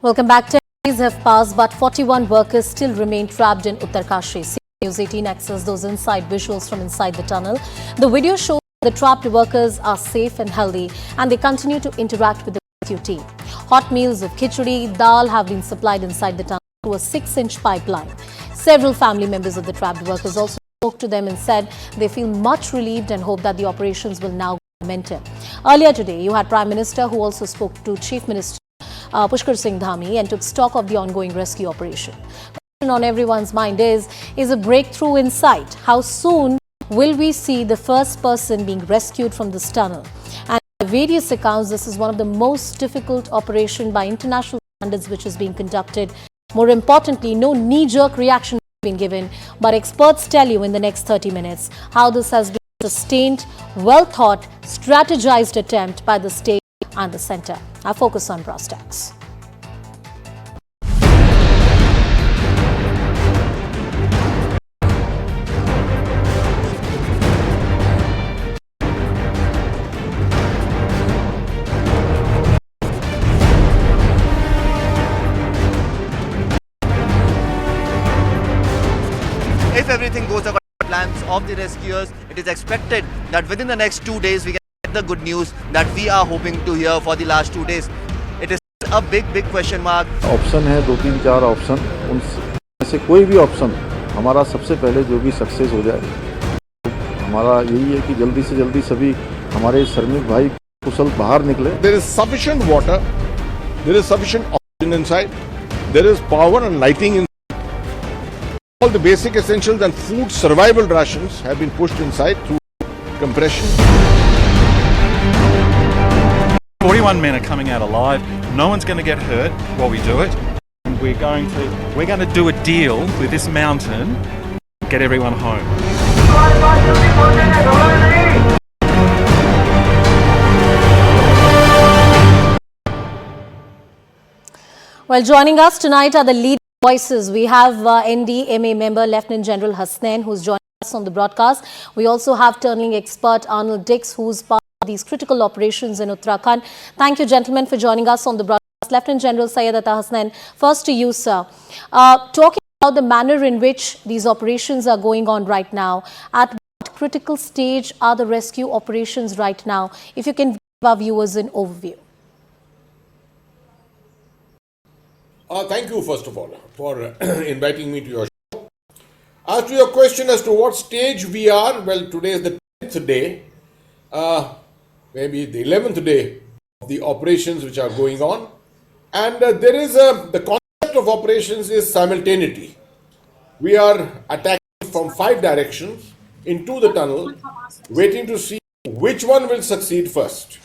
Welcome back. 10 days have passed, but 41 workers still remain trapped in Uttarkashi. News 18 accessed those inside visuals from inside the tunnel. The video shows the trapped workers are safe and healthy, and they continue to interact with the rescue team. Hot meals of khichdi, dal have been supplied inside the tunnel through a 6-inch pipeline. Several family members of the trapped workers also spoke to them and said they feel much relieved and hope that the operations will now be implemented. Earlier today, you had Prime Minister who also spoke to Chief Minister Pushkar Singh Dhami and took stock of the ongoing rescue operation. The question on everyone's mind is a breakthrough in sight? How soon will we see the first person being rescued from this tunnel? And by various accounts, this is one of the most difficult operations by international standards which is being conducted. More importantly, no knee-jerk reaction has been given, but experts tell you in the next 30 minutes how this has been a sustained, well-thought, strategized attempt by the state and the centre. Our focus on brass tacks. If everything goes according to the plans of the rescuers, it is expected that within the next 2 days we can get the good news that we are hoping to hear for the last 2 days. It is a big question mark. Option है 2-3-4 option, उनमें से कोई भी option हमारा सबसे पहले जो भी सक्सेस हो जाए, हमारा यही है कि जल्दी से जल्दी सभी हमारे श्रमिक भाई कुशल बाहर निकले. There is sufficient water, there is sufficient oxygen inside, there is power and lighting inside. All the basic essentials and food survival rations have been pushed inside through compression. 41 men are coming out alive. No one's going to get hurt while we do it. And we're going to do a deal with this mountain, get everyone home. Well, joining us tonight are the lead voices. We have NDMA member Lieutenant General Hasnain, who's joining us on the broadcast. We also have turning expert Arnold Dix, who's part of these critical operations in Uttarakhand. Thank you, gentlemen, for joining us on the broadcast. Lieutenant General Syed Ata Hasnain, first to you, sir. Talking about the manner in which these operations are going on right now, at what critical stage are the rescue operations right now? If you can give our viewers an overview. Thank you, first of all, for inviting me to your show. As to your question as to what stage we are, well, today is the 10th day, maybe the 11th day of the operations which are going on. And there is the concept of operations is simultaneity. We are attacking from 5 directions into the tunnel, waiting to see which one will succeed first.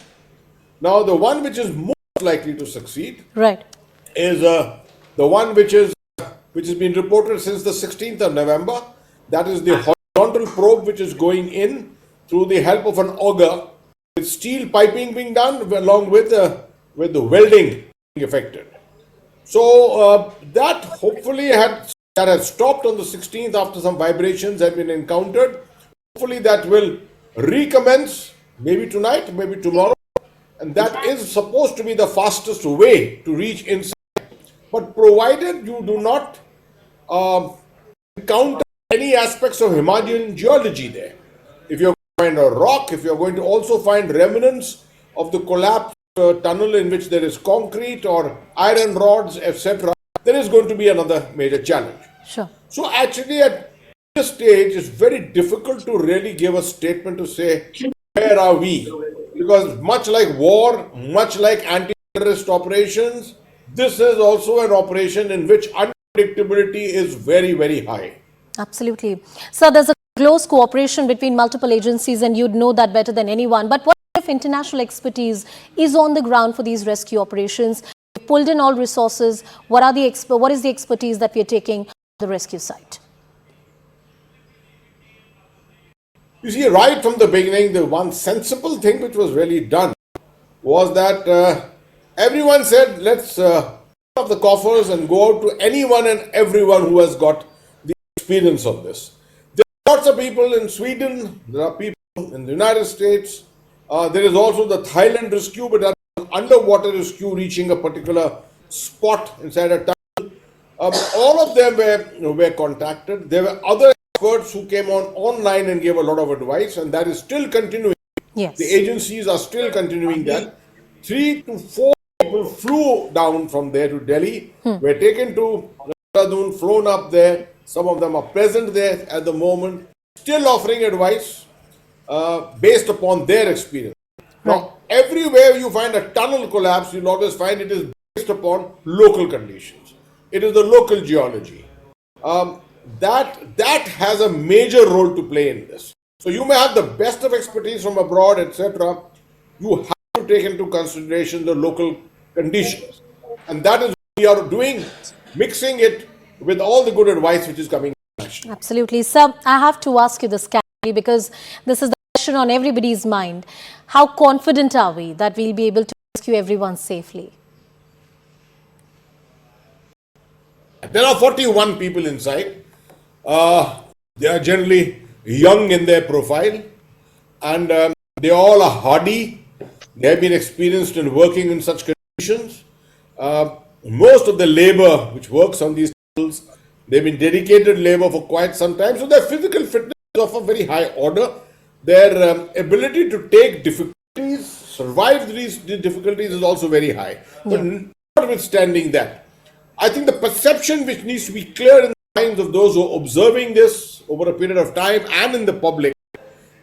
Now, the one which is most likely to succeed, right, is the one which has been reported since the 16th of November. That is the horizontal probe which is going in through the help of an auger, with steel piping being done along with the welding being effected. So that hopefully has stopped on the 16th after some vibrations had been encountered. Hopefully that will recommence, maybe tonight, maybe tomorrow. And that is supposed to be the fastest way to reach inside. But provided you do not encounter any aspects of Himalayan geology there, if you're going to find a rock, if you're going to also find remnants of the collapsed tunnel in which there is concrete or iron rods, etc., there is going to be another major challenge. Sure. So actually at this stage, it's very difficult to really give a statement to say, where are we? Because much like war, much like anti-terrorist operations, this is also an operation in which unpredictability is very, very high. Absolutely. So there's a close cooperation between multiple agencies, and you'd know that better than anyone. But what if international expertise is on the ground for these rescue operations? We've pulled in all resources. What is the expertise that we are taking on the rescue site? You see, right from the beginning, the one sensible thing which was really done was that everyone said, let's open up the coffers and go out to anyone and everyone who has got the experience of this. There are lots of people in Sweden, there are people in the United States, there is also the Thailand rescue, but that underwater rescue reaching a particular spot inside a tunnel. All of them were contacted. There were other experts who came on online and gave a lot of advice, and that is still continuing. Yes. The agencies are still continuing that. 3 to 4 people flew down from there to Delhi, were taken to Dehradun, flown up there. Some of them are present there at the moment, still offering advice based upon their experience. Now, everywhere you find a tunnel collapse, you'll always find it is based upon local conditions. It is the local geology. That has a major role to play in this. So you may have the best of expertise from abroad, etc. You have to take into consideration the local conditions. And that is what we are doing, mixing it with all the good advice which is coming. Absolutely. Sir, I have to ask you this candidly because this is the question on everybody's mind. How confident are we that we'll be able to rescue everyone safely? There are 41 people inside. They are generally young in their profile, and they all are hardy. They have been experienced in working in such conditions. Most of the labor which works on these tunnels, they've been dedicated labor for quite some time, so their physical fitness is of a very high order. Their ability to take difficulties, survive these difficulties is also very high. But notwithstanding that, I think the perception which needs to be clear in the minds of those who are observing this over a period of time and in the public,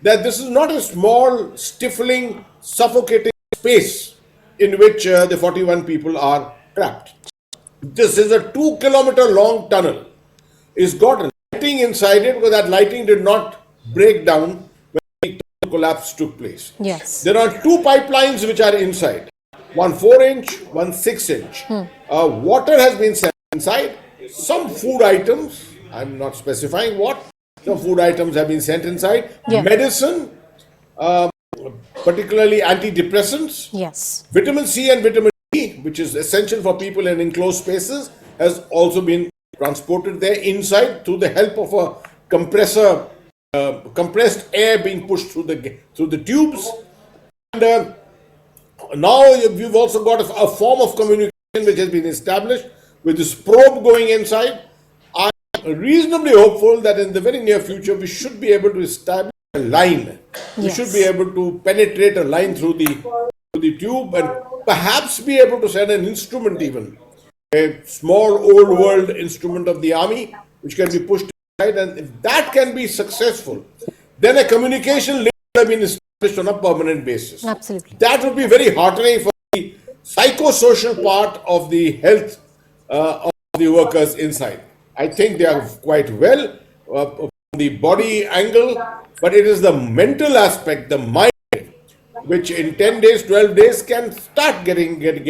that this is not a small, stifling, suffocating space in which the 41 people are trapped. This is a 2-kilometer long tunnel. It's got lighting inside it because that lighting did not break down when the collapse took place. Yes. There are 2 pipelines which are inside. One 4-inch, one 6-inch. Water has been sent inside. Some food items, I'm not specifying what, some food items have been sent inside. Yeah. Medicine, particularly antidepressants. Yes. Vitamin C and vitamin D, which is essential for people in enclosed spaces, has also been transported there inside through the help of a compressor, compressed air being pushed through the tubes. And now we've also got a form of communication which has been established with this probe going inside. I'm reasonably hopeful that in the very near future we should be able to establish a line. We should be able to penetrate a line through the tube and perhaps be able to send an instrument, even a small old world instrument of the army which can be pushed inside, and if that can be successful, then a communication link will have been established on a permanent basis. Absolutely. That would be very heartening for the psychosocial part of the health of the workers inside. I think they are quite well from the body angle, but it is the mental aspect, the mind, which in 10 days, 12 days can start getting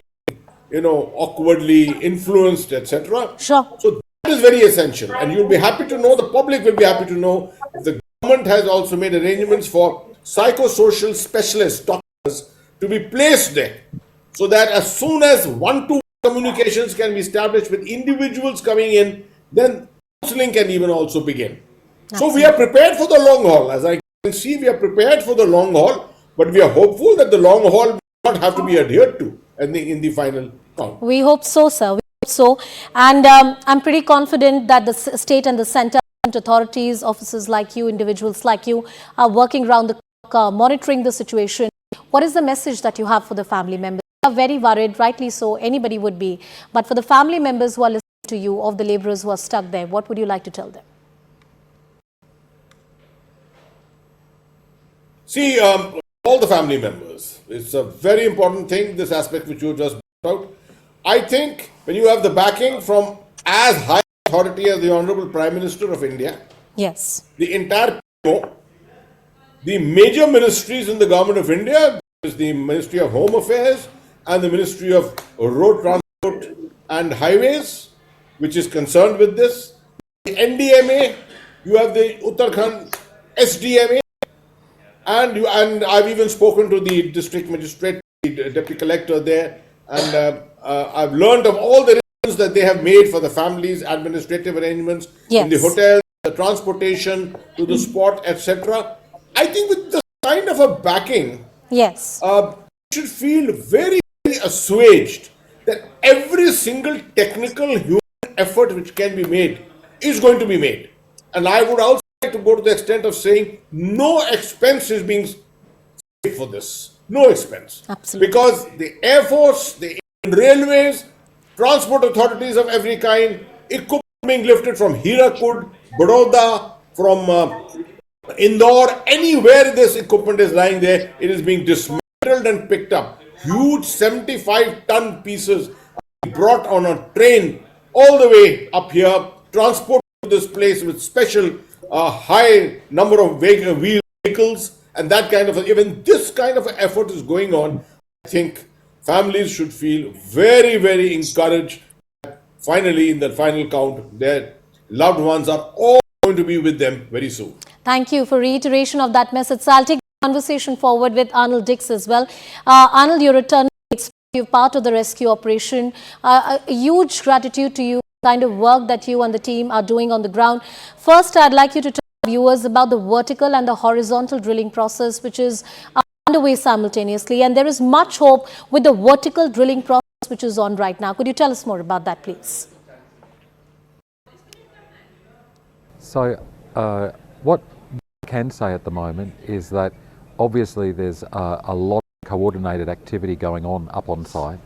awkwardly influenced, etc. Sure. So that is very essential, and you'll be happy to know, the public will be happy to know, the government has also made arrangements for psychosocial specialists, doctors, to be placed there, so that as soon as one-to-one communications can be established with individuals coming in, then counseling can even also begin. So we are prepared for the long haul. As I can see, we are prepared for the long haul, but we are hopeful that the long haul will not have to be adhered to in the final count. We hope so, sir. We hope so. And I'm pretty confident that the state and the centre authorities, officers like you, individuals like you, are working around the clock, monitoring the situation. What is the message that you have for the family members? They are very worried, rightly so, anybody would be. But for the family members who are listening to you, of the labourers who are stuck there, what would you like to tell them? See, all the family members, it's a very important thing, this aspect which you just brought out. I think when you have the backing from as high authority as the Honorable Prime Minister of India, Yes. the entire PMO, the major ministries in the Government of India, is the Ministry of Home Affairs and the Ministry of Road Transport and Highways, which is concerned with this. The NDMA, you have the Uttarakhand SDMA, and I've even spoken to the district magistrate, the deputy collector there, and I've learned of all the arrangements that they have made for the families, administrative arrangements in the hotels, the transportation to the spot, etc. I think with this kind of a backing, Yes. you should feel very, very assuaged that every single technical human effort which can be made is going to be made. And I would also like to go to the extent of saying no expense is being saved for this. No expense. Absolutely. Because the Air Force, the Indian Railways, transport authorities of every kind, equipment being lifted from Hirakud, Baroda, from Indore, anywhere this equipment is lying there, it is being dismantled and picked up. Huge 75-ton pieces are brought on a train all the way up here, transported to this place with special high number of vehicles, and that kind of, even this kind of effort is going on. I think families should feel very, very encouraged. Finally, in the final count, their loved ones are all going to be with them very soon. Thank you for reiteration of that message. So I'll take the conversation forward with Arnold Dix as well. Arnold, your return, you're part of the rescue operation. A huge gratitude to you, the kind of work that you and the team are doing on the ground. First, I'd like you to tell viewers about the vertical and the horizontal drilling process, which is underway simultaneously. And there is much hope with the vertical drilling process, which is on right now. Could you tell us more about that, please? So, what I can say at the moment is that obviously there's a lot of coordinated activity going on up on site,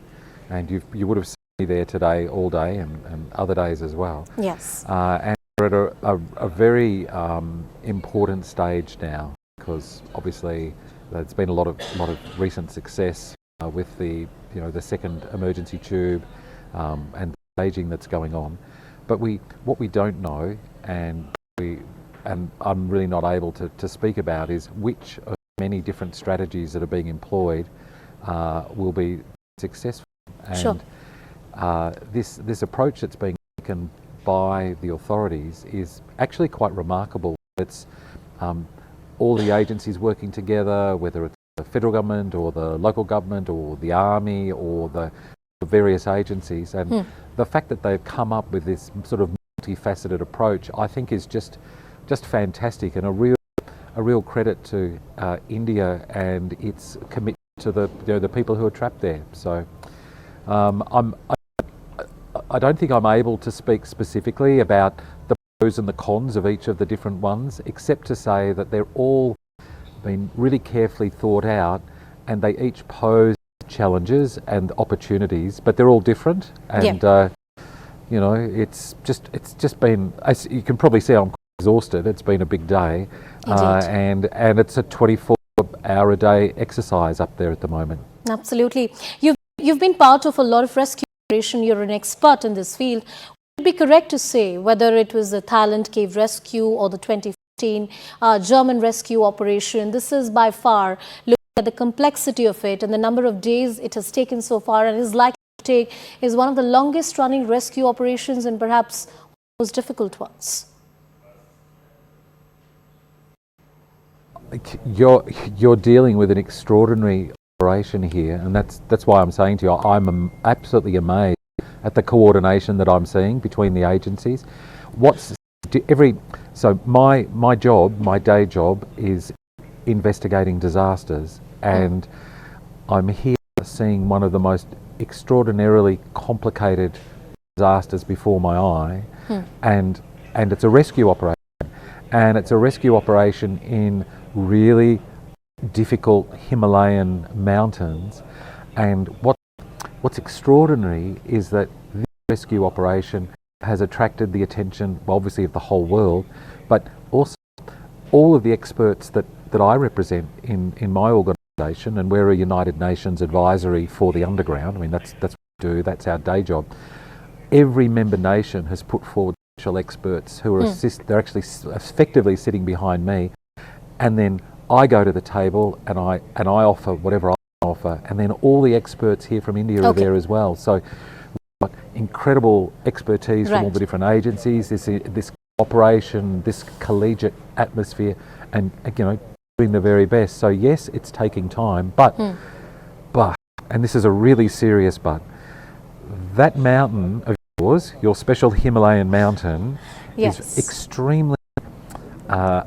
and you would have seen me there today all day and other days as well. Yes. And we're at a very important stage now, because obviously there's been a lot of recent success with the second emergency tube and the staging that's going on. But what we don't know, and I'm really not able to speak about, is which of many different strategies that are being employed will be successful. And Sure. This approach that's being taken by the authorities is actually quite remarkable. It's all the agencies working together, whether it's the federal government or the local government or the army or the various agencies, and the fact that they've come up with this sort of multifaceted approach, I think, is just fantastic, and a real credit to India and its commitment to the people who are trapped there. So I don't think I'm able to speak specifically about the pros and the cons of each of the different ones, except to say that they're all been really carefully thought out, and they each pose challenges and opportunities, but they're all different. And it's just been, as you can probably see, I'm exhausted. It's been a big day, and it's a 24-hour-a-day exercise up there at the moment. Absolutely. You've been part of a lot of rescue operation. You're an expert in this field. Would it be correct to say whether it was the Thailand cave rescue or the 2015 German rescue operation, this is by far, looking at the complexity of it and the number of days it has taken so far and is likely to take, is one of the longest running rescue operations and perhaps most difficult ones? You're dealing with an extraordinary operation here, and that's why I'm saying to you, I'm absolutely amazed at the coordination that I'm seeing between the agencies. So my job, my day job, is investigating disasters, and I'm here seeing one of the most extraordinarily complicated disasters before my eye, and it's a rescue operation, and it's a rescue operation in really difficult Himalayan mountains. And what's extraordinary is that this rescue operation has attracted the attention, well, obviously, of the whole world, but also all of the experts that I represent in my organisation, and we're a United Nations advisory for the underground. I mean, that's what we do, that's our day job. Every member nation has put forward special experts who are they're actually effectively sitting behind me, and then I go to the table and I offer whatever I offer, and then all the experts here from India are there as well. So we've got incredible expertise from all the different agencies, this cooperation, this collegiate atmosphere, and doing the very best. So yes, it's taking time, but and this is a really serious but, that mountain of yours, your special Himalayan mountain, is extremely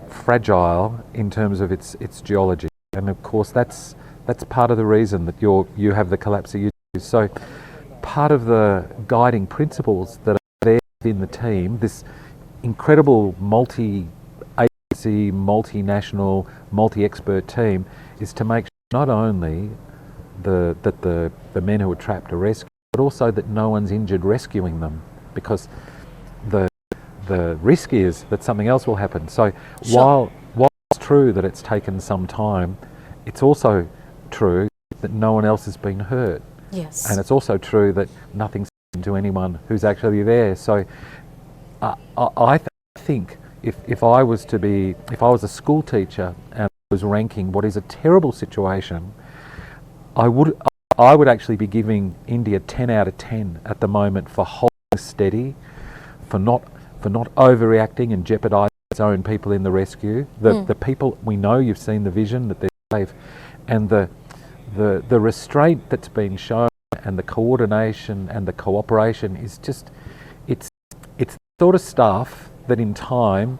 fragile in terms of its geology, and of course that's part of the reason that you have the collapse that you do. So part of the guiding principles that are there within the team, this incredible multi-agency, multinational, multi-expert team, is to make sure not only that the men who are trapped are rescued, but also that no one's injured rescuing them, because the risk is that something else will happen. So while it's true that it's taken some time, it's also true that no one else has been hurt. Yes. And it's also true that nothing's happened to anyone who's actually there. So I think if I was a school teacher and I was ranking what is a terrible situation, I would actually be giving India 10 out of 10 at the moment for holding steady, for not overreacting and jeopardising its own people in the rescue. The people, we know, you've seen the vision that they're safe, and the restraint that's been shown and the coordination and the cooperation is just, it's the sort of stuff that in time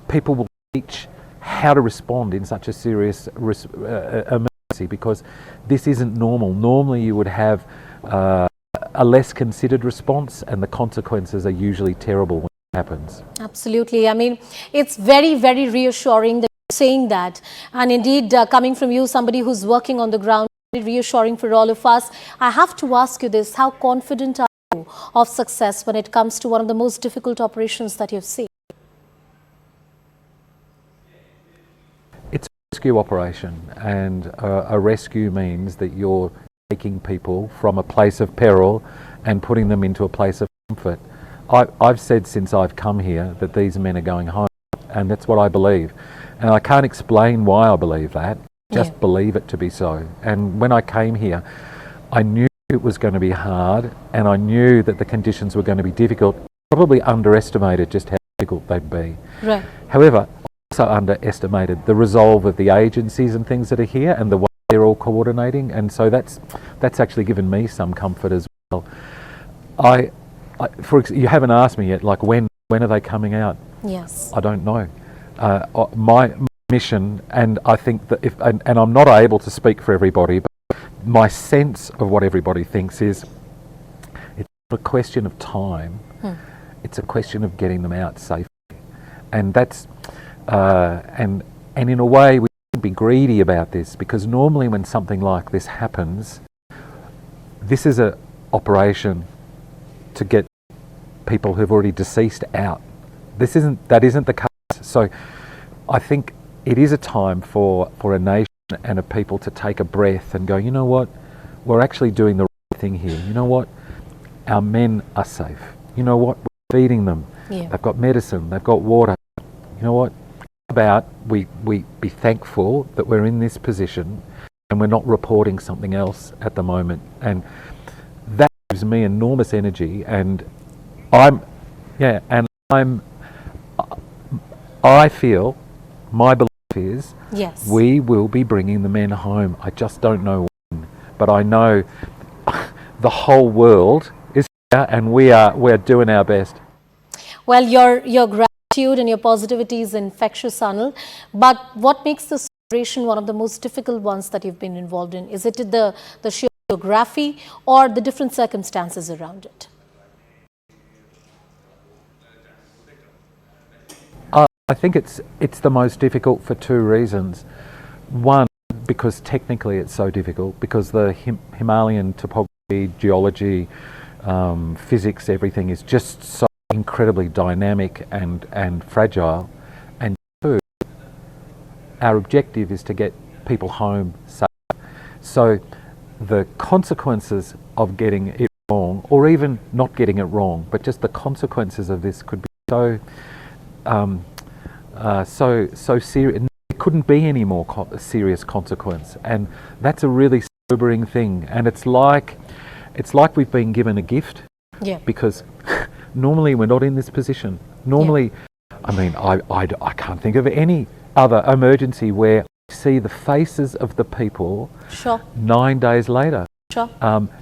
people will teach how to respond in such a serious emergency, because this isn't normal. Normally you would have a less considered response, and the consequences are usually terrible when it happens. Absolutely. I mean, it's very, very reassuring that you're saying that. And indeed, coming from you, somebody who's working on the ground, reassuring for all of us. I have to ask you this: how confident are you of success when it comes to one of the most difficult operations that you've seen? It's a rescue operation, and a rescue means that you're taking people from a place of peril and putting them into a place of comfort. I've said since I've come here that these men are going home, and that's what I believe. And I can't explain why I believe that, just believe it to be so. And when I came here, I knew it was going to be hard, and I knew that the conditions were going to be difficult. Probably underestimated just how difficult they'd be. Right. However, also underestimated the resolve of the agencies and things that are here, and the way they're all coordinating, and so that's actually given me some comfort as well. You haven't asked me yet, like when are they coming out? Yes. I don't know. My mission, and I think that and I'm not able to speak for everybody, but my sense of what everybody thinks is it's not a question of time, it's a question of getting them out safely. And that's and in a way we shouldn't be greedy about this, because normally when something like this happens, this is an operation to get people who've already deceased out. That isn't the case. So I think it is a time for a nation and a people to take a breath and go, you know what, we're actually doing the right thing here. You know what, our men are safe. You know what, we're feeding them. Yeah. They've got medicine, they've got water. You know what, how about we be thankful that we're in this position and we're not reporting something else at the moment. And that gives me enormous energy, and I feel, my belief is, yes, we will be bringing the men home. I just don't know when, but I know the whole world is here, and we're doing our best. Well, your gratitude and your positivity is infectious, Anil. But what makes this operation one of the most difficult ones that you've been involved in? Is it the sheer geography or the different circumstances around it? I think it's the most difficult for two reasons. One, because technically it's so difficult, because the Himalayan topography, geology, physics, everything is just so incredibly dynamic and fragile. And two, our objective is to get people home safe. So the consequences of getting it wrong, or even not getting it wrong, but just the consequences of this could be so serious. It couldn't be any more serious consequence, and that's a really sobering thing. And it's like we've been given a gift, because normally we're not in this position. Normally, I mean, I can't think of any other emergency where I see the faces of the people 9 days later. Sure.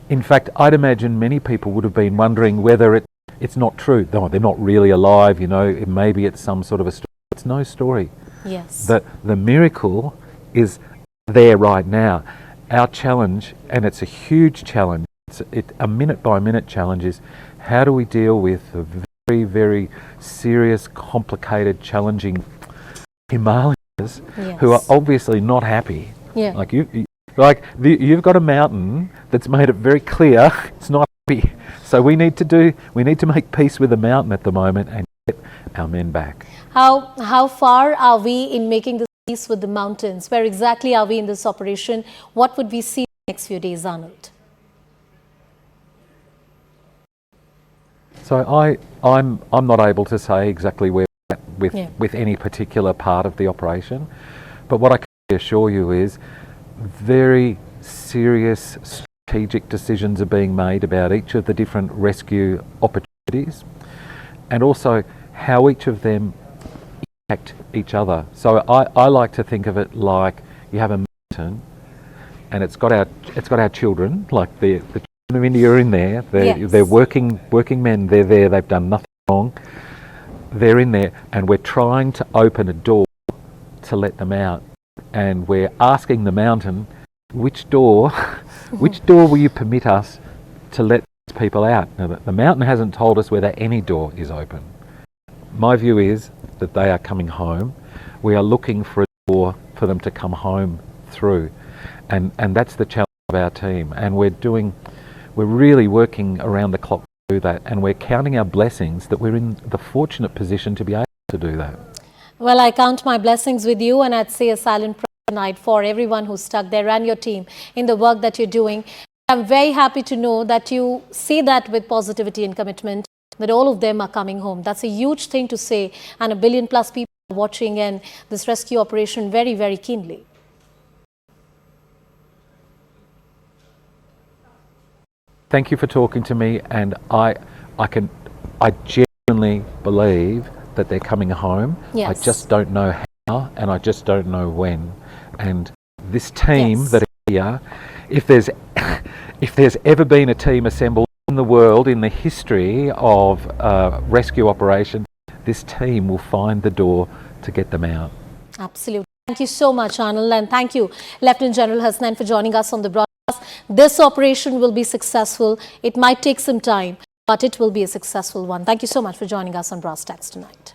In fact, I'd imagine many people would have been wondering whether it's not true. No, they're not really alive, you know, maybe it's some sort of a story. It's no story. Yes. The miracle is there right now. Our challenge, and it's a huge challenge, It's a minute-by-minute challenge is how do we deal with the very, very serious, complicated, challenging Himalayas who are obviously not happy. Yeah. Like you've got a mountain that's made it very clear it's not happy. So we need to make peace with the mountain at the moment and get our men back. How far are we in making this peace with the mountains? Where exactly are we in this operation? What would we see in the next few days, Arnold? So I'm not able to say exactly where we're at with any particular part of the operation, but what I can assure you is very serious strategic decisions are being made about each of the different rescue opportunities and also how each of them impact each other. So I like to think of it like you have a mountain and it's got our children, like the children of India are in there. They're working men. They're there. They've done nothing wrong. They're in there, and we're trying to open a door to let them out. And we're asking the mountain, which door will you permit us to let these people out? Now, the mountain hasn't told us whether any door is open. My view is that they are coming home. We are looking for a door for them to come home through, and that's the challenge of our team. And we're really working around the clock to do that, and we're counting our blessings that we're in the fortunate position to be able to do that. Well, I count my blessings with you, and I'd say a silent prayer tonight for everyone who's stuck there and your team in the work that you're doing. I'm very happy to know that you see that with positivity and commitment, that all of them are coming home. That's a huge thing to say, and 1 billion plus people are watching and this rescue operation very, very keenly. Thank you for talking to me, and I genuinely believe that they're coming home. Yes. I just don't know how, and I just don't know when. And this team that are here, if there's ever been a team assembled in the world in the history of rescue operations, this team will find the door to get them out. Absolutely. Thank you so much, Arnold, and thank you, Lieutenant General Hasnain, for joining us on the broadcast. This operation will be successful. It might take some time, but it will be a successful one. Thank you so much for joining us on Brass Tacks tonight.